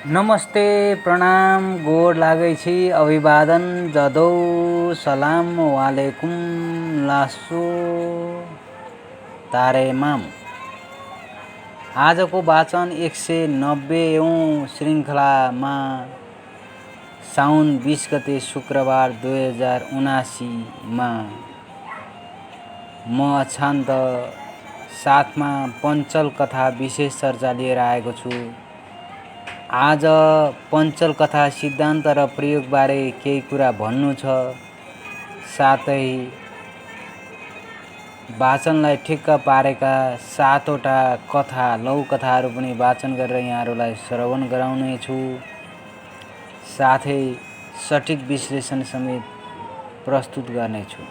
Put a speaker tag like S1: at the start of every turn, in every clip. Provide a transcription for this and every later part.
S1: नमस्ते प्रणाम गोड लागै छी अभिवादन जदौ सलाम वालेकुम लासो तारेमाम। आजको वाचन 190औं श्रृङ्खलामा साउन 20 गते शुक्रबार 2079मा म अछान्त साथमा पञ्चल कथा विशेष चर्चा लिएर आएको छु। आज पञ्चल कथा सिद्धान्त र प्रयोगबारे केही कुरा भन्नु छ। साथै वाचनलाई ठिक्क पारेका 7वटा कथा लौकथाहरू पनि वाचन गरेर यहाँहरूलाई श्रवण गराउने छु। साथै सठिक विश्लेषण समेत प्रस्तुत गर्नेछु।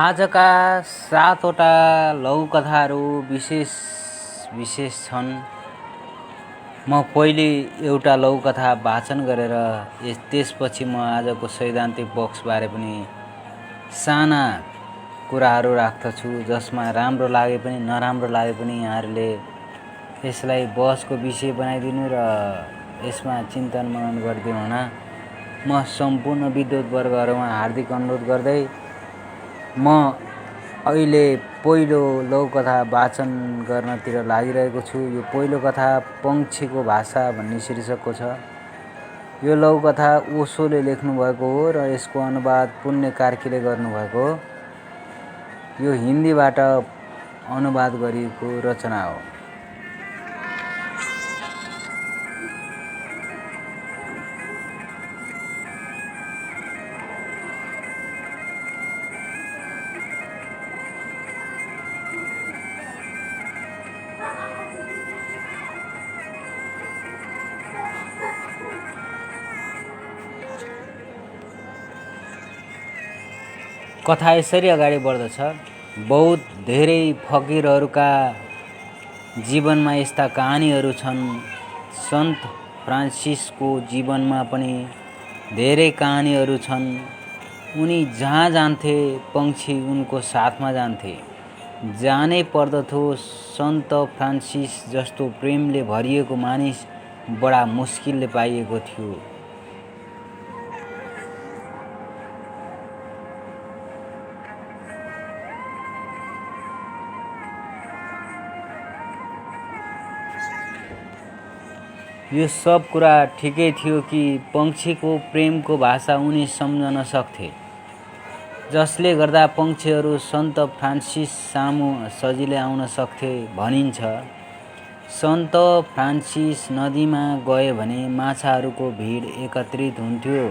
S1: आजका 7वटा लघुकथाहरू विशेष छन्। म पहिले एउटा लघुकथा वाचन गरेर त्यसपछि म आजको सैद्धान्तिक पक्षबारे पनि साना कुराहरू राख्दछु, जसमा राम्रो लागे पनि नराम्रो लागे पनि यहाँहरूले यसलाई बहसको विषय बनाइदिनु र यसमा चिन्तन मनन गरिदिनु हुन म सम्पूर्ण विद्वत वर्गहरूमा हार्दिक अनुरोध गर्दै म अहिले पहिलो लघुकथा वाचन गर्नतिर लागिरहेको छु। यो पहिलो कथा पंक्षीको भाषा भन्ने शीर्षकको छ। यो लघुकथा ओशोले लेख्नुभएको हो र यसको अनुवाद पुण्य कार्कीले गर्नुभएको हो। यो हिन्दीबाट अनुवाद गरिएको रचना हो। कथा यसरी अगाडि बढ्दछ। बहुत धेरै फकीरहरूका जीवनमा यस्ता कहानीहरू छन्। सन्त फ्रान्सिसको जीवनमा पनि धेरै कहानीहरू छन्। उनी जहाँ जान्थे पंक्षी उनको साथमा जान्थे। जानै पर्दथ्यो। सन्त फ्रान्सिस जस्तो प्रेमले भरिएको मानिस बडा मुस्किलले पाइएको थियो। यो सब कुरा ठिकै थियो कि पंक्षीको प्रेमको भाषा उनी सम्झन सक्थे, जसले गर्दा पंक्षीहरू सन्त फ्रान्सिस सामु सजिलै आउन सक्थे भनिन्छ। सन्त फ्रान्सिस नदीमा गए भने माछाहरूको भिड एकत्रित हुन्थ्यो।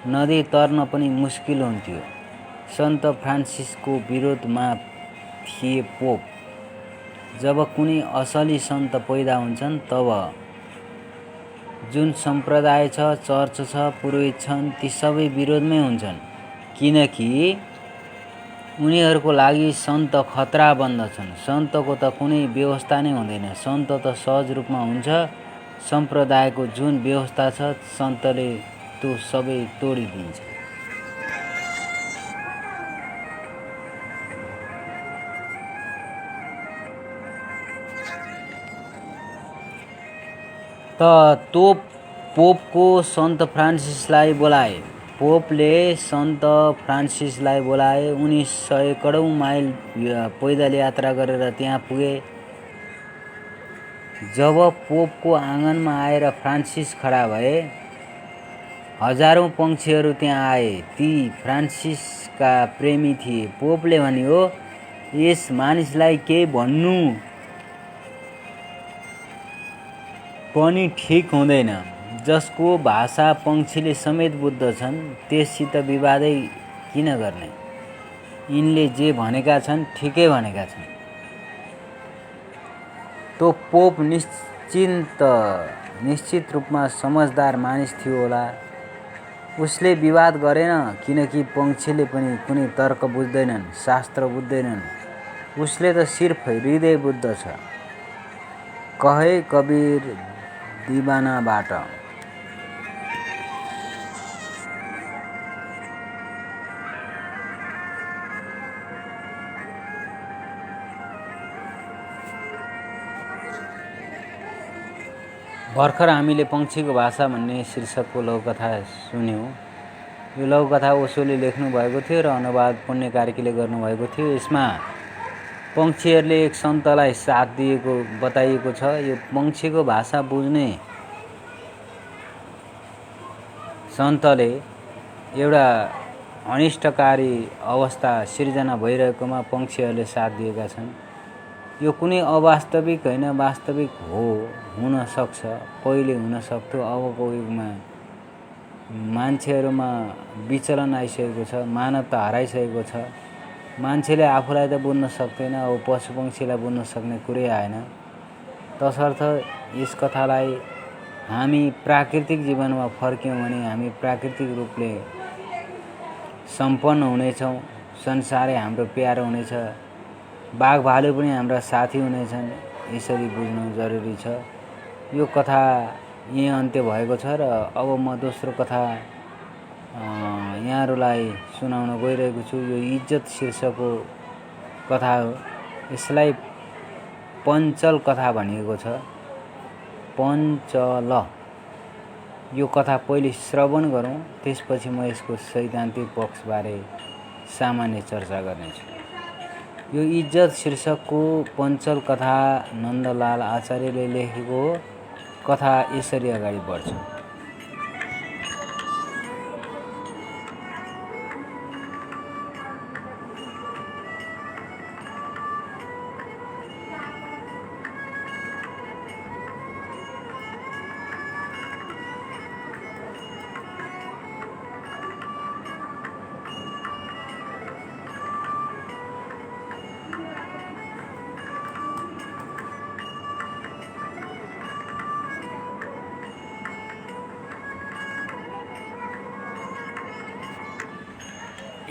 S1: नदी तर्न पनि मुस्किल हुन्थ्यो। सन्त फ्रान्सिसको विरोधमा थिए पोप। जब कुनै असली सन्त पैदा हुन्छन् तब जुन सम्प्रदाय छ, चर्च छ, पुरोहित छन्, ती सबै विरोधमै हुन्छन्, किनकि उनीहरूको लागि सन्त खतरा बन्दछन्। सन्तको त कुनै व्यवस्था नै हुँदैन। सन्त त सहज रूपमा हुन्छ। सम्प्रदायको जुन व्यवस्था छ सन्तले त्यो सबै तोडिदिन्छ। तो पोपको सन्त फ्रान्सिसलाई बोलाए। पोपले सन्त फ्रान्सिसलाई बोलाए। उनी सयकडौँ माइल पैदल यात्रा गरेर त्यहाँ पुगे। जब पोपको आँगनमा आएर फ्रान्सिस खडा भए, हजारौँ पंक्षीहरू त्यहाँ आए। ती फ्रान्सिसका प्रेमी थिए। पोपले भन्यो, यस मानिसलाई केही भन्नु पनि ठिक हुँदैन। जसको भाषा पंक्षीले समेत बुझ्दछन् त्यससित विवादै किन गर्ने। यिनले जे भनेका छन् ठिकै भनेका छन्। तो पोप निश्चित रूपमा समझदार मानिस थियो होला। उसले विवाद गरेन, किनकि पंक्षीले पनि कुनै तर्क बुझ्दैनन्, शास्त्र बुझ्दैनन्। उसले त सिर्फ हृदय बुझ्दछ, कहे कबीर दीवानाबाट। भर्खर हामीले पंक्षीको भाषा भन्ने शीर्षकको लघुकथा सुन्यौँ। यो लघुकथा ओशोले लेख्नु भएको थियो र अनुवाद पुण्य कार्कीले गर्नुभएको थियो। यसमा पंक्षीहरूले एक सन्तलाई साथ दिएको बताइएको छ। यो पंक्षीको भाषा बुझ्ने सन्तले एउटा अनिष्टकारी अवस्था सिर्जना भइरहेकोमा पंक्षीहरूले साथ दिएका छन्। यो कुनै अवास्तविक होइन, वास्तविक हो, हुन सक्छ, पहिले हुन सक्थ्यो। अबको युगमा मान्छेहरूमा विचलन आइसकेको छ, मानवता हराइसकेको छ। मान्छेले आफूलाई त बुझ्न सक्दैन, अब पशु पंक्षीलाई बुझ्न सक्ने कुरै आएन। तसर्थ यस कथालाई हामी प्राकृतिक जीवनमा फर्क्यौँ भने हामी प्राकृतिक रूपले सम्पन्न हुनेछौँ। संसारै हाम्रो प्यारो हुनेछ, बाघ भालु पनि हाम्रा साथी हुनेछन्। यसरी बुझ्नु जरुरी छ। यो कथा यही अन्त्य भएको छ र अब म दोस्रो कथा यहाँहरूलाई सुनाउन गइरहेको छु। यो इज्जत शीर्षकको कथा हो। यसलाई पञ्चल कथा भनिएको छ। पञ्चल। यो कथा पहिले श्रवण गरौँ, त्यसपछि म यसको सैद्धान्तिक पक्षबारे सामान्य चर्चा गर्नेछु। यो इज्जत शीर्षकको पञ्चल कथा नन्दलाल आचार्यले लेखेको हो। कथा यसरी अगाडि बढ्छ।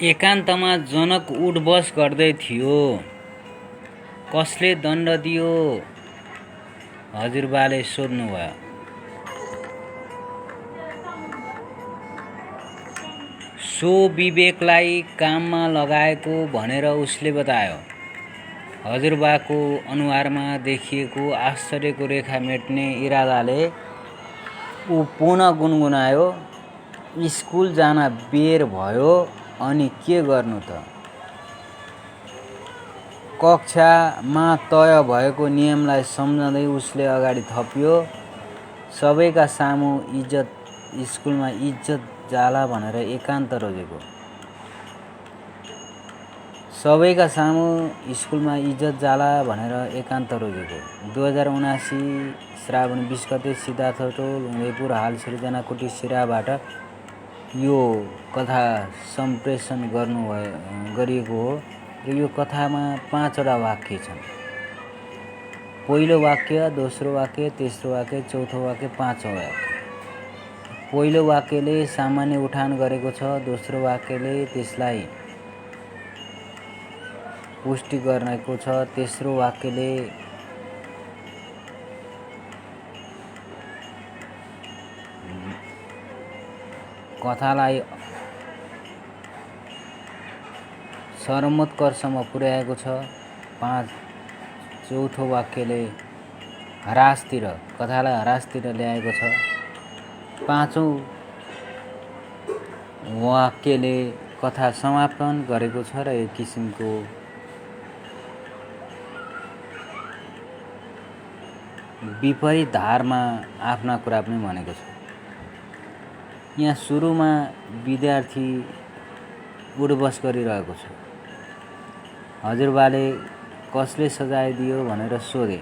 S1: एकान्तमा जनक उठबस गर्दै थियो। कसले दण्ड दियो? हजुरबाले सोध्नुभयो। सो विवेकलाई काममा लगाएको भनेर उसले बतायो। हजुरबाको अनुहारमा देखिएको आश्चर्यको रेखा मेट्ने इरादाले ऊ पुनः गुनगुनायो। स्कुल जान बेर भयो, अनि के गर्नु त? कक्षामा तय भएको नियमलाई सम्झँदै उसले अगाडि थप्यो। सबैका सामु स्कुलमा इज्जत जाला भनेर एकान्त रोजेको। सबैका सामु स्कुलमा इज्जत जाला भनेर एकान्त रोजेको। 2079 श्रावण 20 गते सिद्धार्थ टोल उदयपुर हाल सृजना कुटी सिराबाट यो कथा सम्प्रेषण गरिएको हो र यो कथामा 5 वटा वाक्य छन्। पहिलो वाक्य, दोस्रो वाक्य, तेस्रो वाक्य, चौथो वाक्य, पाँचौं वाक्य। पहिलो वाक्यले सामान्य उठान गरेको छ, दोस्रो वाक्यले त्यसलाई पुष्टि गरेको छ, तेस्रो वाक्यले कथालाई चरमोत्कर्षमा पुर्याएको छ। चौथो वाक्यले कथालाई ह्रासतिर ल्याएको छ। पाँचौं वाक्यले कथा समापन गरेको छ र एक किसिमको विपरीत धारमा आफ्ना कुरा पनि भनेको छ। यहाँ सुरुमा विद्यार्थी उठबस गरिरहेको छ। हजुरबाले कसले सजाय दियो भनेर सोधे।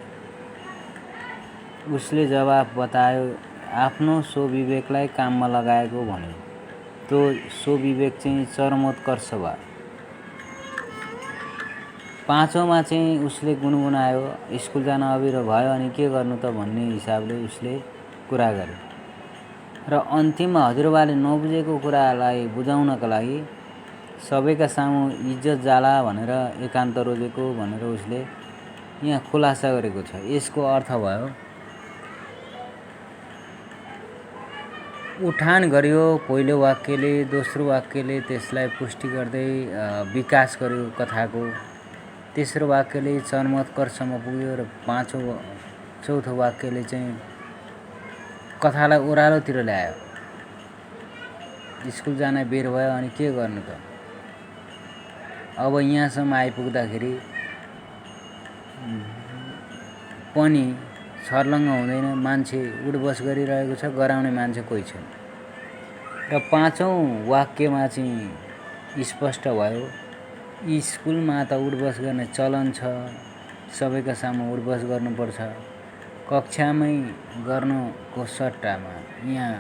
S1: उसले जवाफ बतायो, आफ्नो स्वविवेकलाई काममा लगाएको भन्यो। त्यो स्वविवेक चाहिँ चरमोत्कर्ष भयो। पाँचौँमा चाहिँ उसले गुनगुनायो, स्कुल जान अबिरो भयो अनि के गर्नु त भन्ने हिसाबले उसले कुरा गर्यो र अन्तिममा हजुरबाले नबुझेको कुरालाई बुझाउनका लागि सबैका सामु इज्जत जाला भनेर एकान्त रोजेको भनेर उसले यहाँ खुलासा गरेको छ। यसको अर्थ भयो उठान गर्यो पहिलो वाक्यले, दोस्रो वाक्यले त्यसलाई पुष्टि गर्दै विकास गर्यो कथाको, तेस्रो वाक्यले चरमोत्कर्षमा पुग्यो र चौथो वाक्यले चाहिँ कथालाई ओह्रालोतिर ल्यायो। स्कुल जान बेर भयो अनि के गर्नु त। अब यहाँसम्म आइपुग्दाखेरि पनि छर्लङ्ग हुँदैन, मान्छे उठबस गरिरहेको छ, गराउने मान्छे कोही छैन। र पाँचौँ वाक्यमा चाहिँ स्पष्ट भयो स्कुलमा त उठबस गर्ने चलन छ, सबैका सामु उठबस गर्नुपर्छ, कक्षामै गर्नुको सट्टामा यहाँ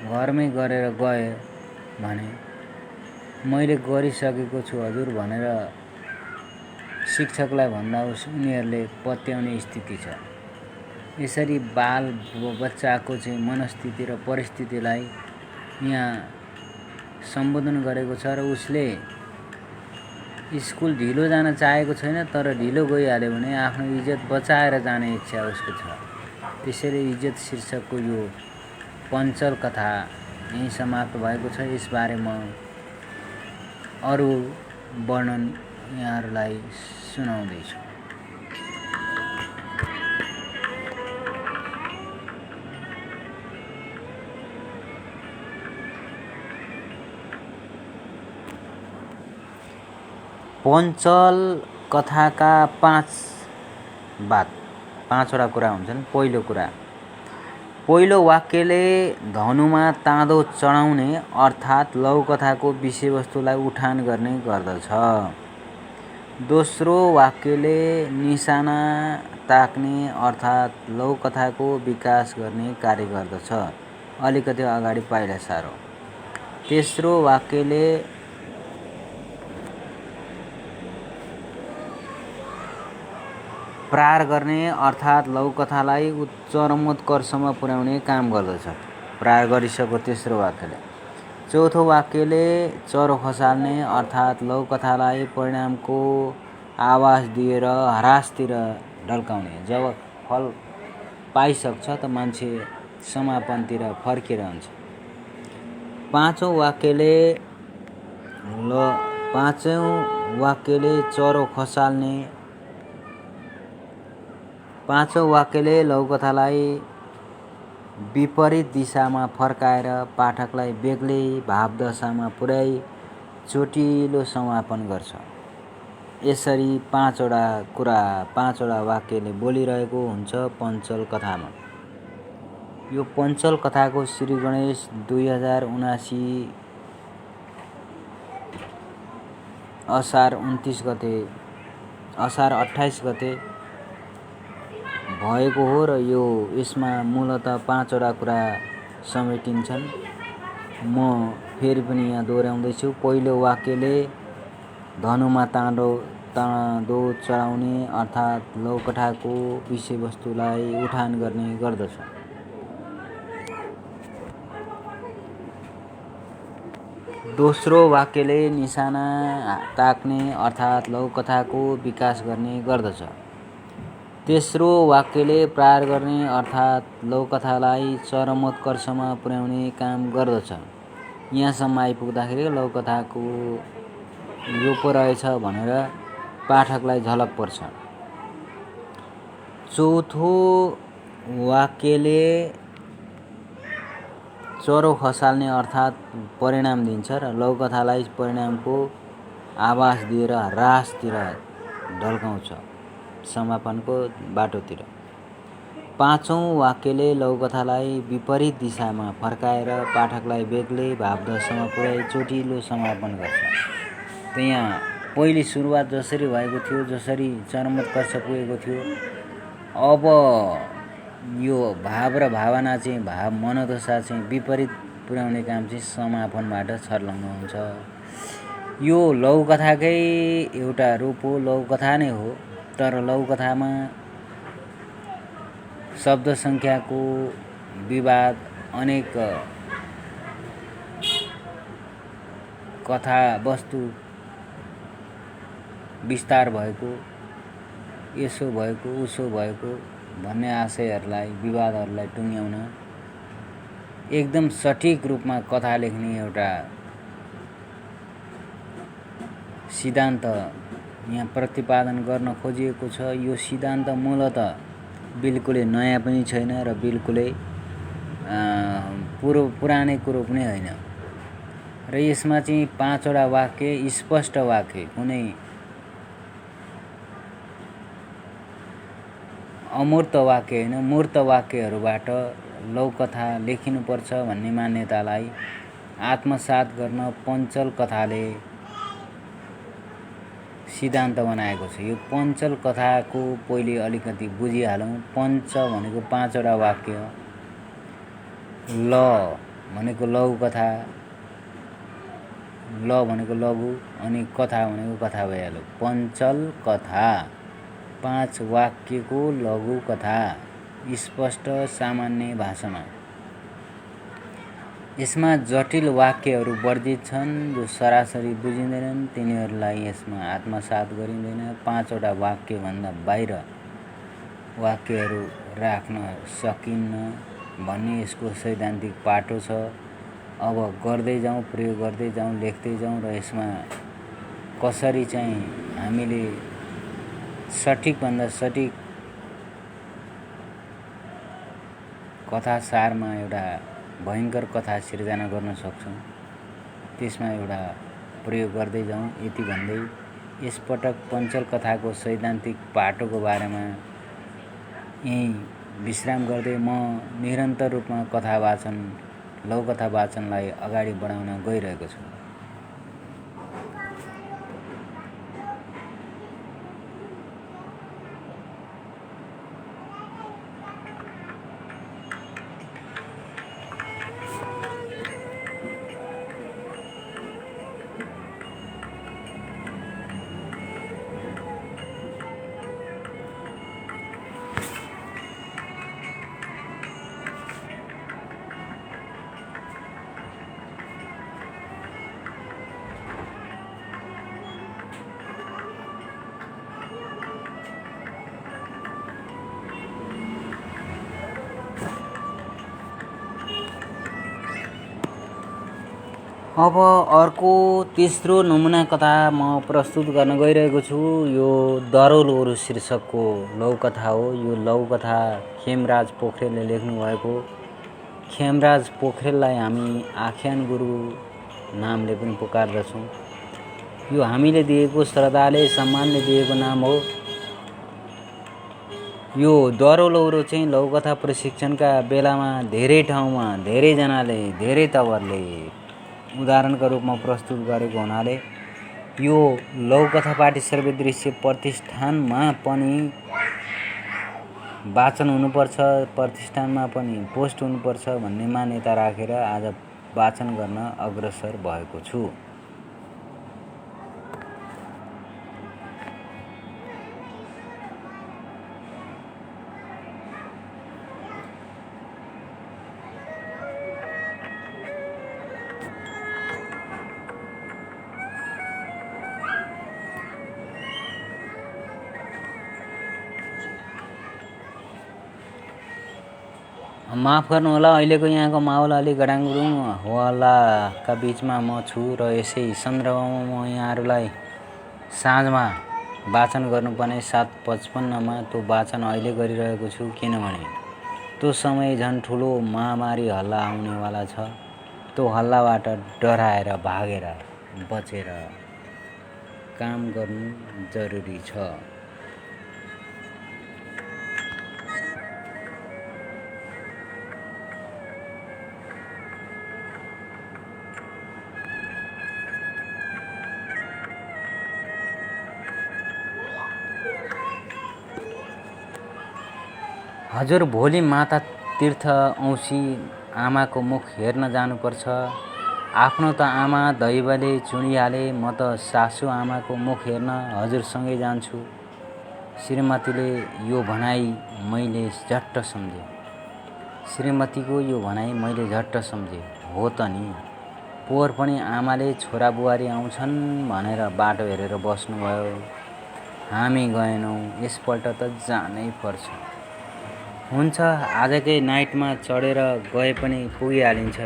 S1: घरमै गरेर गए भने मैले गरिसकेको छु हजुर भनेर शिक्षकलाई भन्दा उनीहरूले पत्याउने स्थिति छ। यसरी बाल बच्चाको चाहिँ मनस्थिति र परिस्थितिलाई यहाँ सम्बोधन गरेको छ र उसले स्कुल ढिलो जान चाहेको छैन, तर ढिलो गइहाल्यो भने आफ्नो इज्जत बचाएर जाने इच्छा उसको छ। त्यसैले इज्जत शीर्षकको यो पञ्चल कथा यहीँ समाप्त भएको छ। यसबारे म अरू वर्णन यहाँहरूलाई सुनाउँदैछु। पञ्चल कथाका पाँचवटा कुरा हुन्छन्। पहिलो कुरा, पहिलो वाक्यले धनुमा ताँदो चढाउने अर्थात् लघुकथाको विषयवस्तुलाई उठान गर्ने गर्दछ। दोस्रो वाक्यले निशाना ताक्ने अर्थात् लघुकथाको विकास गर्ने कार्य गर्दछ, अलिकति अगाडि पाइला सारो। तेस्रो वाक्यले प्रार गर्ने अर्थात् लघुकथालाई चरमोत्कर्षमा पुर्याउने काम गर्दछ, प्रार गरिसक्यो तेस्रो वाक्यले। चौथो वाक्यले चरो खसाल्ने अर्थात् लघुकथालाई परिणामको आवाज दिएर ह्रासतिर ढल्काउने। जब फल पाइसक्छ त मान्छे समापनतिर फर्किरहन्छ। पाँचौँ वाक्यले लघुकथालाई विपरीत दिशामा फर्काएर पाठकलाई बेग्लै भावदशामा पुर्याई चोटिलो समापन गर्छ। यसरी पाँचवटा वाक्यले बोलिरहेको हुन्छ पञ्चल कथामा। यो पञ्चल कथाको श्री गणेश 2079 असार 28 गते भएको हो र यसमा मूलतः पाँचवटा कुरा समेटिन्छन्। म फेरि पनि यहाँ दोहोऱ्याउँदैछु। पहिलो वाक्यले धनुमा ताँदो चढाउने अर्थात् लघुकथाको विषयवस्तुलाई उठान गर्ने गर्दछ। दोस्रो वाक्यले निशाना ताक्ने अर्थात् लघुकथाको विकास गर्ने गर्दछ। तेस्रो वाक्यले प्रार गर्ने अर्थात् लघुकथालाई चरमोत्कर्षमा पुर्याउने काम गर्दछ। यहाँसम्म आइपुग्दाखेरि लघुकथाको यो पो रहेछ भनेर पाठकलाई झलक पर्छ। चौथो वाक्यले चरो खसाल्ने अर्थात् परिणाम दिन्छ र लघुकथालाई परिणामको आभास दिएर ह्रासतिर ढल्काउँछ, समापनको बाटोतिर। पाँचौँ वाक्यले लघुकथालाई विपरीत दिशामा फर्काएर पाठकलाई बेग्लै भावदशामा पुर्याई चोटिलो समापन गर्छ। त यहाँ पहिले सुरुवात जसरी भएको थियो, जसरी चरमोत्कर्ष पुगेको थियो, अब यो भाव र भावना चाहिँ मनोदशा चाहिँ विपरीत पुर्याउने काम चाहिँ समापनबाट छर्लङ्ग हुन्छ। यो लघुकथाकै एउटा रूप हो, लघुकथा नै हो। तर लघुकथामा शब्द सङ्ख्याको विवाद, अनेक कथा वस्तु विस्तार भएको, यसो भएको उसो भएको भन्ने आशयहरूलाई, विवादहरूलाई टुङ्ग्याउन एकदम सठिक रूपमा कथा लेख्ने एउटा सिद्धान्त यहाँ प्रतिपादन गर्न खोजिएको छ। यो सिद्धान्त मूलतः बिल्कुलै नयाँ पनि छैन र बिल्कुलै पुरानै कुरो पनि होइन। र यसमा चाहिँ 5 वटा वाक्य, स्पष्ट वाक्य, कुनै अमूर्त वाक्य होइन, मूर्त वाक्यहरूबाट लघुकथा लेखिनुपर्छ भन्ने मान्यतालाई आत्मसात गर्न पञ्चल कथाले सिद्धान्त बनाएको छ। यो पञ्चल कथाको पहिले अलिकति बुझिहालौँ। पञ्च भनेको 5 वटा वाक्य, ल भनेको लघुकथा, ल भनेको लघु, अनि कथा भनेको कथा भइहाल्यो। पञ्चल कथा 5 वाक्यको लघु कथा, स्पष्ट सामान्य भाषामा। यसमा जटिल वाक्यहरू वर्जित छन्, जो सरासरी बुझिँदैनन्, तिनीहरूलाई यसमा आत्मसात गरिँदैन। 5 वटा वाक्यभन्दा बाहिर वाक्यहरू राख्न सकिन्न भन्ने यसको सैद्धान्तिक पाटो छ। अब गर्दै जाउँ, प्रयोग गर्दै जाउँ, लेख्दै जाउँ र यसमा कसरी चाहिँ हामीले सठिकभन्दा सठिक कथा सारमा एउटा भयङ्कर कथा सिर्जना गर्न सक्छौँ, त्यसमा एउटा प्रयोग गर्दै जाउँ। यति भन्दै यसपटक पञ्चल कथाको सैद्धान्तिक पाटोको बारेमा यहीँ विश्राम गर्दै म निरन्तर रूपमा कथा वाचन, लघुकथा वाचनलाई अगाडि बढाउन गइरहेको छु। अब अर्को तेस्रो नमुना कथा म प्रस्तुत गर्न गइरहेको छु। यो दरौलोहरू शीर्षकको लघुकथा हो। यो लघुकथा खेमराज पोखरेलले लेख्नुभएको। खेमराज पोखरेललाई हामी आख्यान गुरु नामले पनि पुकार्दछौँ। यो हामीले दिएको श्रद्धाले, सम्मानले दिएको नाम हो। यो दरौलोहरू चाहिँ लघुकथा प्रशिक्षणका बेलामा धेरै ठाउँमा धेरैजनाले, धेरै तवरले उदाहरणका रूपमा प्रस्तुत गरेको हुनाले यो लघुकथा पाठी सर्वदृश्य प्रतिष्ठानमा पनि वाचन हुनुपर्छ, प्रतिष्ठानमा पनि पोस्ट हुनुपर्छ भन्ने मान्यता राखेर आज वाचन गर्न अग्रसर भएको छु। माफ गर्नुहोला, अहिलेको यहाँको माहौल अलिक गडाङगुडुङ हल्लाका बिचमा म छु र यसै सन्दर्भमा म यहाँहरूलाई साँझमा वाचन गर्नुपर्ने 7:55 त्यो वाचन अहिले गरिरहेको छु, किनभने त्यो समय झन् ठुलो महामारी हल्ला आउनेवाला छ। त्यो हल्लाबाट डराएर, भागेर, बचेर काम गर्नु जरुरी छ। हजुर, भोलि माता तीर्थ औँसी आमाको मुख हेर्न जानुपर्छ। आफ्नो त आमा दैवले चुनिहाले, म त सासु आमाको मुख हेर्न हजुरसँगै जान्छु। श्रीमतीले यो भनाइ मैले झट्ट सम्झेँ। श्रीमतीको यो भनाइ मैले झट्ट सम्झेँ। हो त नि, पोहोर पनि आमाले छोरा बुहारी आउँछन् भनेर बाटो हेरेर बस्नुभयो। हामी गएनौँ। यसपल्ट त जानै पर्छ। हुन्छ, आजकै नाइटमा चढेर गए पनि पुगिहालिन्छ।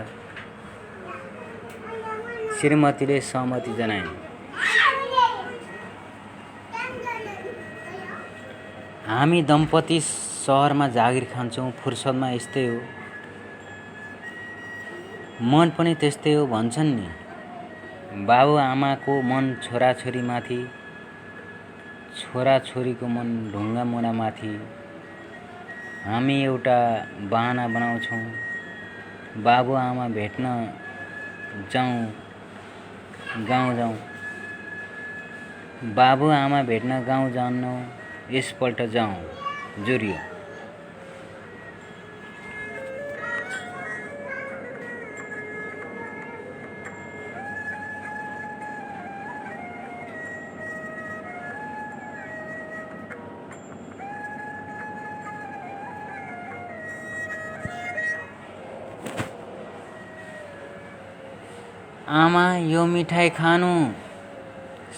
S1: श्रीमतीले सहमति जनाइन्। हामी दम्पति सहरमा जागिर खान्छौँ। फुर्सदमा यस्तै हो। मन पनि त्यस्तै हो भन्छन् नि। बाबु आमाको मन छोराछोरीमाथि, छोराछोरीको मन ढुङ्गा मुढामाथि। हामी एउटा बहाना बनाउँछौँ। बाबु आमा भेट्न गाउँ जाउँ। बाबु आमा भेट्न गाउँ जान्नौ। यसपल्ट जाउँ। जुरियो। आमा यो मिठाई खानु।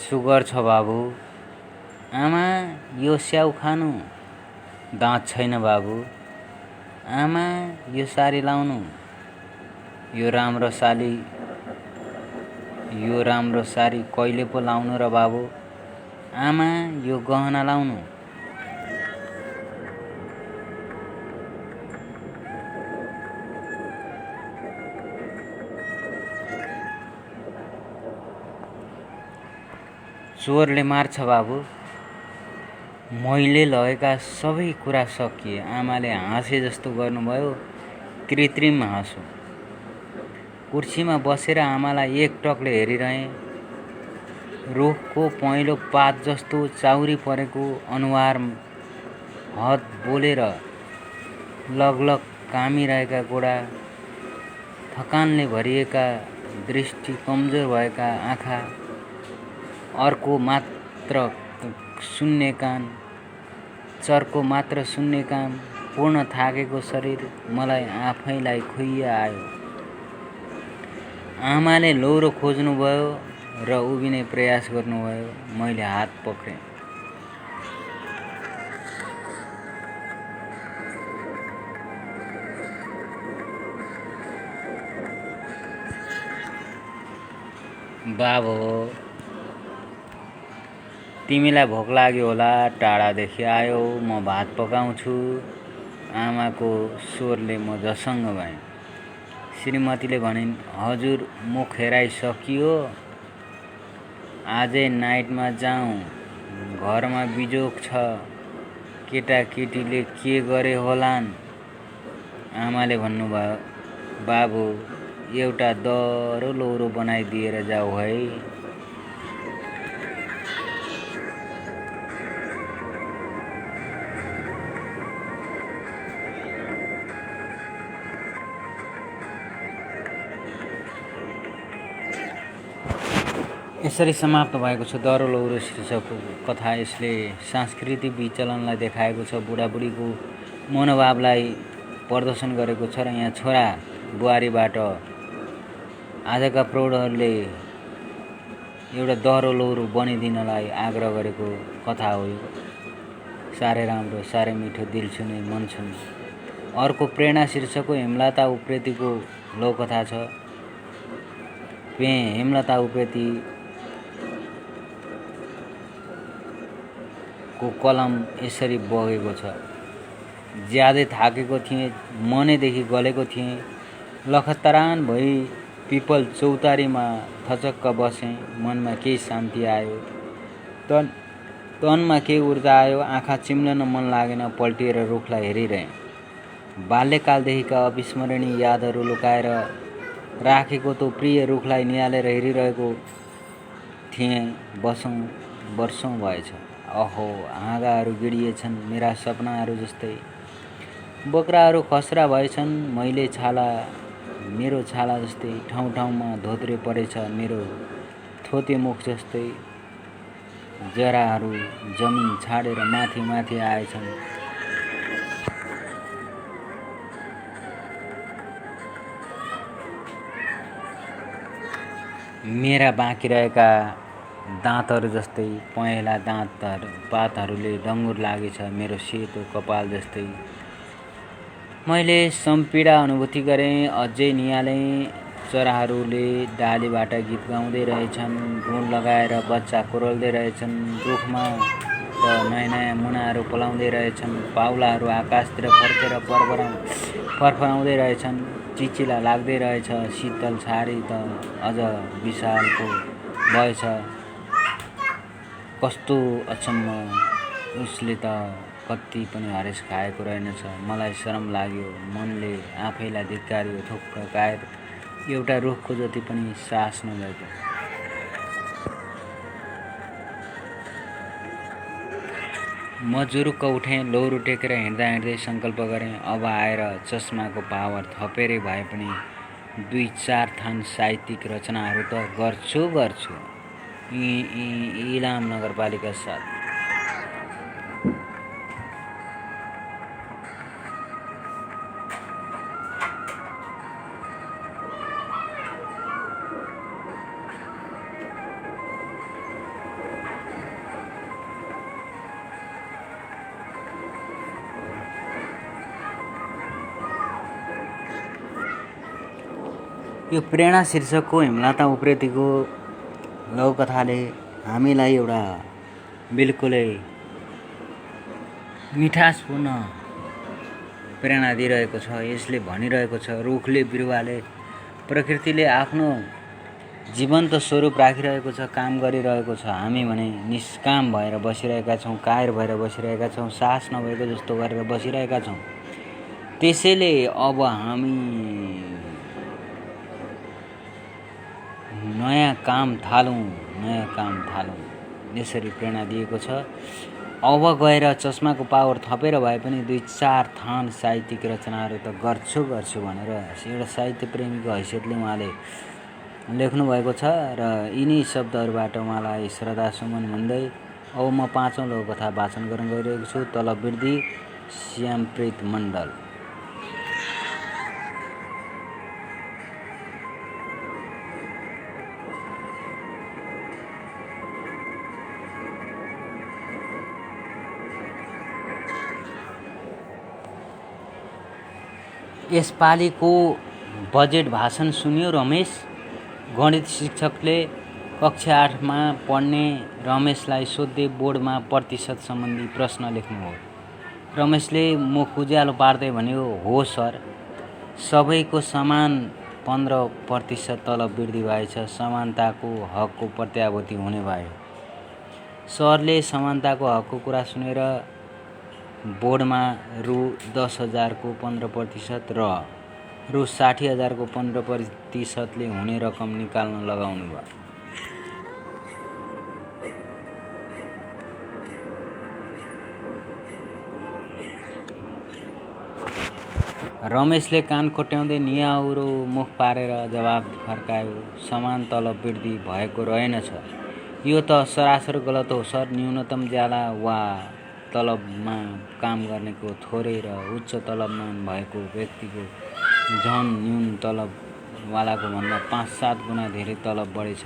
S1: सुगर छ बाबु। आमा यो स्याउ खानु। दाँत छैन बाबु। आमा यो सारी लाउनु। यो राम्रो सारी कहिले पो लाउनु र बाबु। आमा यो गहना लाउनु। चोरले मार्छ बाबु। मैले लगेका सबै कुरा सकिए। आमाले हाँसे जस्तो गर्नुभयो। कृत्रिम हाँसो। कुर्सीमा बसेर आमालाई एकटकले हेरिरहेँ। रुखको पहेँलो पात जस्तो चाउरी परेको अनुहार, हद बोलेर लगलग कामिरहेका गोडा, थकानले भरिएका दृष्टि, कमजोर भएका आँखा, अर्को मात्र सुन्ने कान, चर्को मात्र सुन्ने काम, पूर्ण थाकेको शरीर, मलाई आफैलाई खुइया आयो। आमाले लौरो खोज्नुभयो र उभिने प्रयास गर्नुभयो। मैले हात पक्रेँ। बाबु, तिमीलाई भोक लाग्यो होला, टाढादेखि आयो, म भात पकाउँछु। आमाको स्वरले म झसङ्ग भएँ। श्रीमतीले भनिन्, हजुर मुख हेराइ सकियो? आजै नाइटमा जाउँ। घरमा बिजोग छ। केटाकेटीले के गरे होलान्? आमाले भन्नुभयो, बाबु एउटा दह्रो लौरो बनाइदिएर जाऊ है। यसरी समाप्त भएको छ दह्रो लौरो शीर्षकको कथा। यसले सांस्कृतिक विचलनलाई देखाएको छ, बुढाबुढीको मनोभावलाई प्रदर्शन गरेको छ र यहाँ छोरा बुहारीबाट आजका प्रौढहरूले एउटा दह्रो लौरो बनिदिनलाई आग्रह गरेको कथा हो यो। साह्रै राम्रो, साह्रै मिठो, दिल छुने, मन छुने। अर्को प्रेरणा शीर्षकको हेमलता उप्रेतीको लौकथा छ। हेमलता उप्रेती को कलम यसरी बगेको छ। ज्यादै थाकेको थिएँ, मनैदेखि गलेको थिएँ। लखतरान भई पिपल चौतारीमा थचक्क बसेँ। मनमा केही शान्ति आयो। तनमा केही ऊर्जा आयो। आँखा चिम्लन मन लागेन। पल्टिएर रुखलाई हेरिरहेँ। बाल्यकालदेखिका अविस्मरणीय यादहरू लुकाएर राखेको त्यो प्रिय रुखलाई निहालेर हेरिरहेको थिएँ। वर्षौं भएछ। अहो, हाँगाहरू गिडिएछन् मेरा सपनाहरू जस्तै। बोक्राहरू खस्रा भएछन्। मैले छाला मेरो छाला जस्तै ठाउँ ठाउँमा धोत्रे परेछ मेरो थोते मुख जस्तै जराहरू जमिन छाडेर माथि माथि आएछन्। मेरा बाँकी रहेका दाँतहरू जस्तै पहेँला पातहरूले डङ्गुर लागेछ मेरो सेतो कपाल जस्तै। मैले सम्पीडा अनुभूति गरेँ, अझै निहालेँ। चराहरूले डालीबाट गीत गाउँदै रहेछन्, गुण लगाएर बच्चा कोरल्दै रहेछन्। रुखमा त नयाँ नयाँ मुनाहरू पलाउँदै रहेछन्। पाउलाहरू आकाशतिर फर्केर फरफराउँदै रहेछन्। चिचिला लाग्दै रहेछ। शीतल छारी त अझ विशालको भएछ। कस्तो अचम्म, उसले त कति पनि हरेस खाएको रहेनछ। मलाई शरम लाग्यो, मनले आफैलाई धिक्कार्यो। थुक्क कायर एउटा रुखको जति पनि साहस नभएको। म जुरुक्क उठेँ, लौरो टेकेर हिँड्दा हिँड्दै सङ्कल्प गरेँ, अब आएर चस्माको पावर थपेरै भए पनि 2-4 थान साहित्यिक रचनाहरू त गर्छु। इलाम नगरपालिका 7। यो प्रेरणा शीर्षकको हिमलता उप्रेतीको लघुकथाले हामीलाई एउटा बिल्कुलै मिठासपूर्ण प्रेरणा दिइरहेको छ। यसले भनिरहेको छ, रुखले बिरुवाले प्रकृतिले आफ्नो जीवन्त स्वरूप राखिरहेको छ, काम गरिरहेको छ। हामी भने निष्काम भएर बसिरहेका छौँ, कायर भएर बसिरहेका छौँ, साहस नभएको जस्तो गरेर बसिरहेका छौँ। त्यसैले अब हामी नयाँ काम थालौँ। यसरी प्रेरणा दिएको छ। अब गएर चस्माको पावर थपेर भए पनि 2-4 थान साहित्यिक रचनाहरू त गर्छु भनेर एउटा साहित्य प्रेमीको हैसियतले उहाँले लेख्नुभएको छ। र यिनी शब्दहरूबाट उहाँलाई श्रद्धासुमन भन्दै अब म 5औं लघुकथा वाचन गर्न गइरहेको छु। तलबवृद्धि, श्यामप्रीत मण्डल। यसपालिको बजेट भाषण सुन्यो रमेश? गणित शिक्षकले कक्षा 8मा पढ्ने रमेशलाई सोध्दै बोर्डमा प्रतिशत सम्बन्धी प्रश्न लेख्नु हो। रमेशले मुख उज्यालो पार्दै भन्यो, हो सर, सबैको समान 15% तलब वृद्धि भएछ। समानताको हकको प्रत्याभूति हुने भयो। सरले समानताको हकको कुरा सुनेर बोर्डमा रु 10,000 को 15% र रु 60,000 को 15%ले हुने रकम निकाल्न लगाउनु भयो। रमेशले कान कोट्याउँदै नियाउरो मुख पारेर जवाब फर्कायो, समान तलब वृद्धि भएको रहेनछ। यो त सरासर गलत हो सर। न्यूनतम ज्याला वा तलबमा काम गर्नेको थोरै र उच्च तलबमा भएको व्यक्तिको झन न्यून तलबवालाको भन्दा 5-7 गुणा धेरै तलब बढेछ।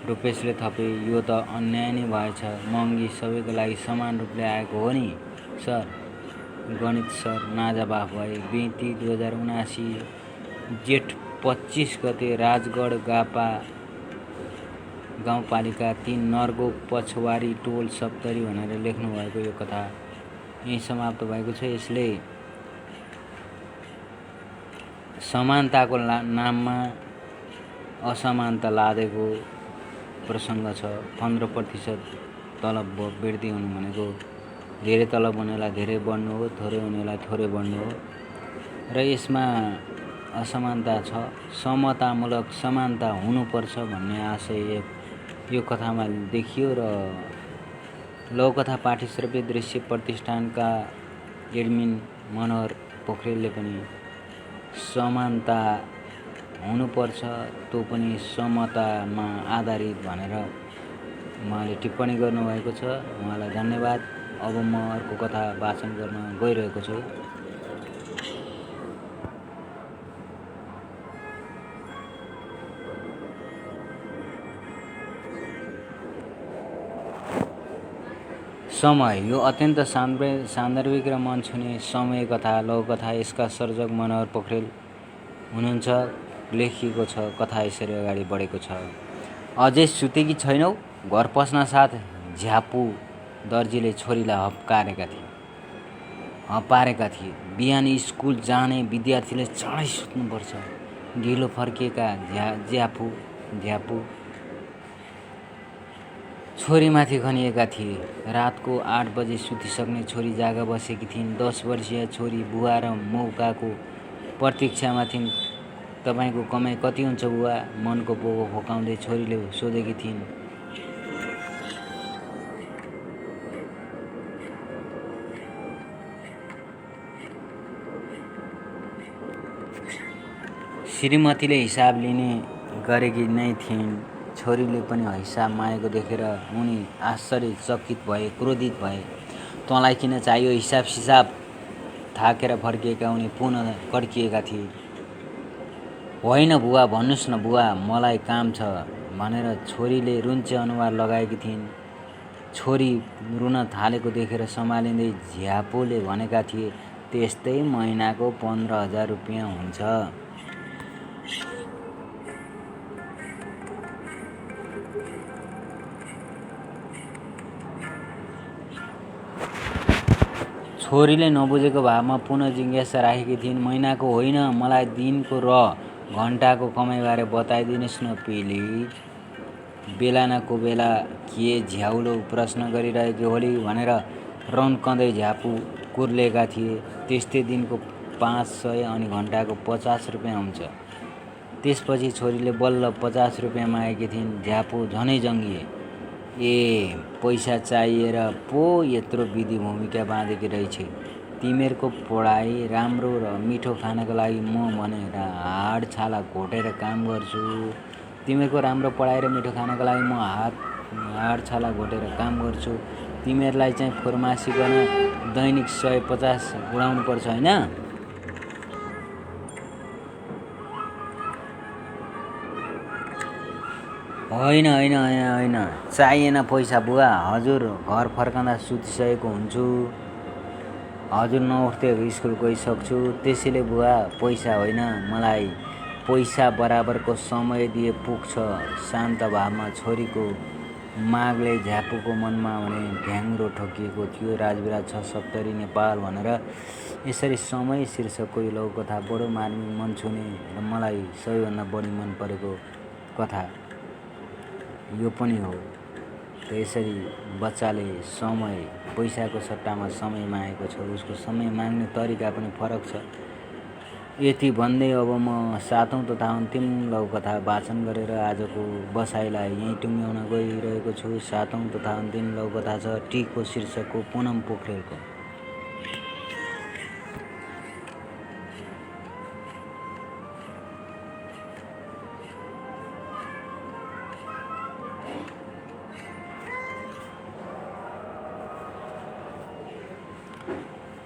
S1: रूपेशले थपे, यो त अन्याय नै भएछ। महँगी सबैको लागि समान रूपले आएको हो नि सर। गणित सर नाजवाफ भए। बिती 2079 जेठ 25 गते राजगढ गाउँपालिका 3 नर्गो पछवारी टोल सप्तरी भनेर लेख्नुभएको यो कथा यही समाप्त भएको छ। यसले समानताको नाममा असमानता लादेको प्रसङ्ग छ। 15% तलब वृद्धि हुनु भनेको धेरै तलब हुनेलाई धेरै बढ्नु हो, थोरै हुनेलाई थोरै बढ्नु हो र यसमा असमानता छ। समतामूलक समानता हुनुपर्छ भन्ने आशय यो कथामा देखियो र लघुकथा पाठ्यश्रव्य दृश्य प्रतिष्ठानका एडमिन मनोहर पोखरेलले पनि समानता हुनुपर्छ, त्यो पनि समतामा आधारित भनेर उहाँले टिप्पणी गर्नुभएको छ। उहाँलाई धन्यवाद। अब म अर्को कथा वाचन गर्न गइरहेको छु। समय। यो अत्यन्त सान्दर्भिक र मन छुने समय कथा लघुकथा। यसका सर्जक मनोहर पोखरेल हुनुहुन्छ। लेखिएको छ। कथा यसरी अगाडि बढेको छ। अझै सुतेकी छैनौ? घर पस्न साथ झ्यापु दर्जीले छोरीलाई हपारेका थिए। बिहान स्कुल जाने विद्यार्थीले चाँडै सुत्नुपर्छ। ढिलो फर्किएका झ्यापु छोरीमाथि खनिएका थिए। रातको 8 बजे सुतिसक्ने छोरी जागा बसेकी थिइन्। 10 वर्षीय छोरी बुवा र मौकाको प्रतीक्षामा थिइन्। तपाईँको कमाइ कति हुन्छ बुवा? मनको पोको फोकाउँदै छोरीले सोधेकी थिइन्। श्रीमतीले हिसाब लिने गरेकी नै थिइन्। छोरीले पनि हिसाब मागेको देखेर उनी आश्चर्यचकित भए, क्रोधित भए। तँलाई किन चाहियो हिसाब थाकेर फर्किएका उनी पुनः कड्किएका थिए। होइन बुवा, भन्नुहोस् न बुवा, मलाई काम छ भनेर छोरीले रुन्चे अनुहार लगाएकी थिइन्। छोरी रुन थालेको देखेर सम्हालिँदै झ्यापुले भनेका थिए, त्यस्तै महिनाको 15,000 रुपियाँ हुन्छ। छोरीले नबुझेको भावमा पुनः जिज्ञासा राखेकी थिइन्। महिनाको होइन, मलाई दिनको र घन्टाको कमाइबारे बताइदिनुहोस् न प्लिज। बेला न को बेला के झ्याउलो प्रश्न गरिरहेकी होली भनेर रन्कँदै झ्यापु कुर्लेका थिए। त्यस्तै दिनको 500 अनि घन्टाको 50 रुपियाँ हुन्छ। त्यसपछि छोरीले बल्ल 50 रुपियाँ मागेकी थिइन्। झ्यापु झनै जङ्गिए। पैसा चाहिएर पो यत्रो विधि भूमिका बाँधेकी रहेछ। तिमीहरूको पढाइ राम्रो र मिठो खानको लागि म भनेर हाड छाला घोटेर काम गर्छु। तिमीहरूको राम्रो पढाइ र मिठो खानको लागि म हाड छाला घोटेर काम गर्छु। तिमीहरूलाई चाहिँ फर्मासी गर्न दैनिक 150 उडाउनु पर्छ होइन? होइन, चाहिएन पैसा बुवा। हजुर घर फर्कँदा सुतिसकेको हुन्छु। हजुर नउठ्दै स्कुल गइसक्छु। त्यसैले बुवा पैसा होइन, मलाई पैसा बराबरको समय दिए पुग्छ। शान्त भावमा छोरीको मागले झ्यापुको मनमा भने ढ्याङ्ग्रो ठोकिएको थियो। राजविराज 670 नेपाल भनेर यसरी समय शीर्षकको यो लघुकथा बडो मार्मिक, मन छुने र मलाई सबैभन्दा बढी मन परेको कथा यो पनि हो। त्यसरी बच्चाले समय, पैसाको सट्टामा समय मागेको छ। उसको समय माग्ने तरिका पनि फरक छ। यति भन्दै अब म 7औं तथा अन्तिम लघुकथा वाचन गरेर आजको बसाइलाई यहीँ टुङ्ग्याउन गइरहेको छु। 7औं तथा अन्तिम लघुकथा छ टीको शीर्षकको पुनम पोखरेलको।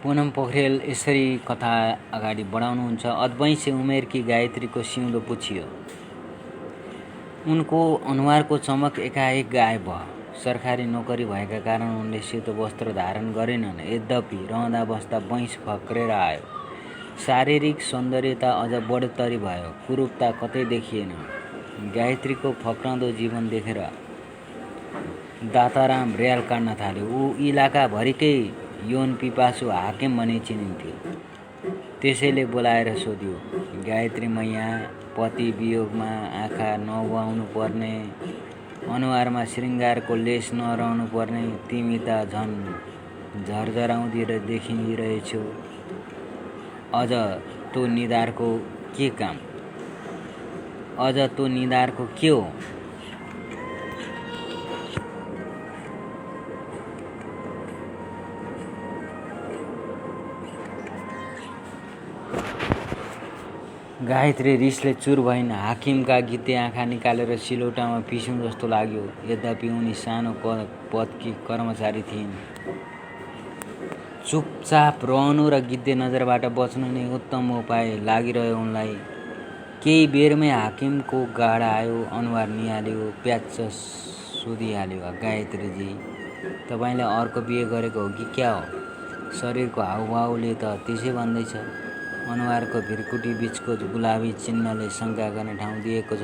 S1: पुनम पोखरेल यसरी कथा अगाडि बढाउनुहुन्छ। अधवैँसे उमेरकी गायत्रीको सिउँदो पुछियो। उनको अनुहारको चमक एकाएक गायब भयो। सरकारी नोकरी भएका कारण उनले सेतो वस्त्र धारण गरेनन्। यद्यपि रहँदा बस्दा वैँस फक्रेर आयो। शारीरिक सौन्दर्यता अझ बढोत्तरी भयो। कुरूपता कतै देखिएन। गायत्रीको फक्रँदो जीवन देखेर दाताराम र्याल काट्न थाल्यो। ऊ इलाकाभरिकै यौन पिपासु हाकिम भनी चिनिन्थ्यो। त्यसैले बोलाएर सोध्यो, गायत्री मैया, पति वियोगमा आँखा नबुहाउनु पर्ने, अनुहारमा श्रृङ्गारको लेस नरहनु पर्ने, तिमी त झन् झरझराउँदी देखिरहेछौ। अझ तो निधारको के हो? गायत्री रिसले चुर भइन्। हाकिमका गिद्धे आँखा निकालेर सिलौटामा पिसौँ जस्तो लाग्यो। यद्यपि उनी सानो पदकी कर्मचारी थिइन्। चुपचाप रहनु र गिद्धे नजरबाट बच्नु नै उत्तम उपाय लागिरह्यो उनलाई। केही बेरमै हाकिमको गाडा आयो। अनुहार निहाल्यो, प्याच्च सोधिहाल्यो, गायत्रीजी, तपाईँले अर्को बिहे गरेको हो कि क्या हो? शरीरको हाउभाउले त त्यसै भन्दैछ। अनुहारको भिरकुटी बीचको गुलाबी चिन्हले शङ्का गर्ने ठाउँ दिएको छ।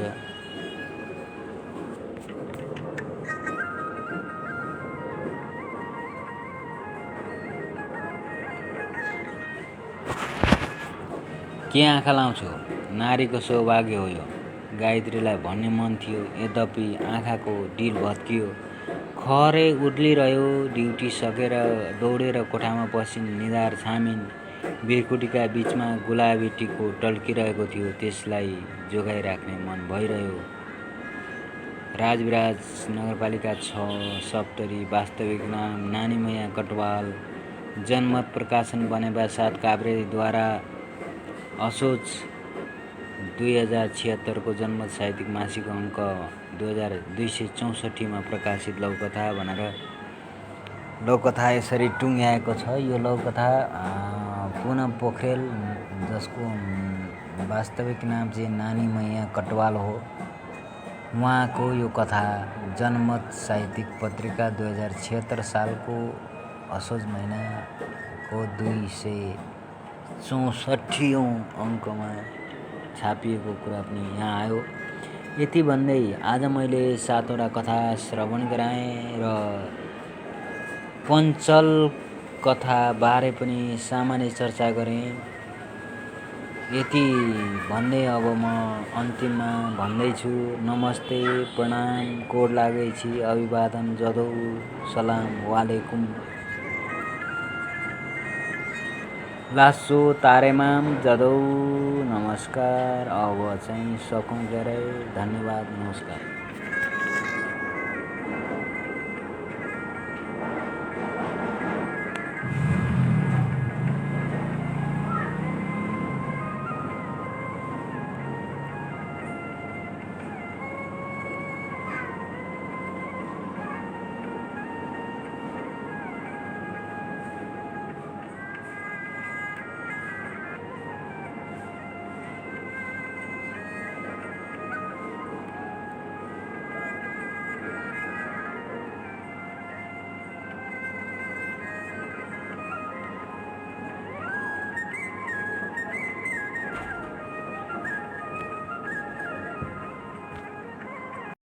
S1: के आँखा लाउँछौ? नारीको सौभाग्य हो यो। गायत्रीलाई भन्ने मन थियो, यद्यपि आँखाको डिल भत्कियो। खरै उर्लिरह्यो। ड्युटी सकेर दौडेर कोठामा पसिन्। निधार छामिन्। भिरकुटीका बीचमा गुलाबी टिको टल्किरहेको थियो। त्यसलाई जोगाइराख्ने मन भइरह्यो। राजविराज नगरपालिका 6 सप्तरी। वास्तविक नाम नानीमैया कटवाल। जनमत प्रकाशन बनेपा 7 काभ्रेद्वारा असोज 2076 को जनमत साहित्यिक मासिक अङ्क 2264 मा प्रकाशित लौकथा भनेर लौकथा यसरी टुङ्ग्याएको छ। यो लौकथा पुनम पोखरेल, जसको वास्तविक नाम चाहिँ नानीमैया कटवाल हो, उहाँको यो कथा जनमत साहित्यिक पत्रिका 2076 सालको असोज महिनाको 264औं अङ्कमा छापिएको कुरा पनि यहाँ आयो। यति भन्दै आज मैले 7वटा कथा श्रवण गराएँ र पञ्चल कथा बारे पनि सामान्य चर्चा गरेँ। यति भन्दै अब म अन्तिममा भन्दैछु, नमस्ते, प्रणाम, कोड लागैछि, अभिवादन, जदौ, सलाम, वालेकुम, लासो, तारेमाम, जदौ, नमस्कार। अब चाहिँ सकौँ गरे। धन्यवाद, नमस्कार।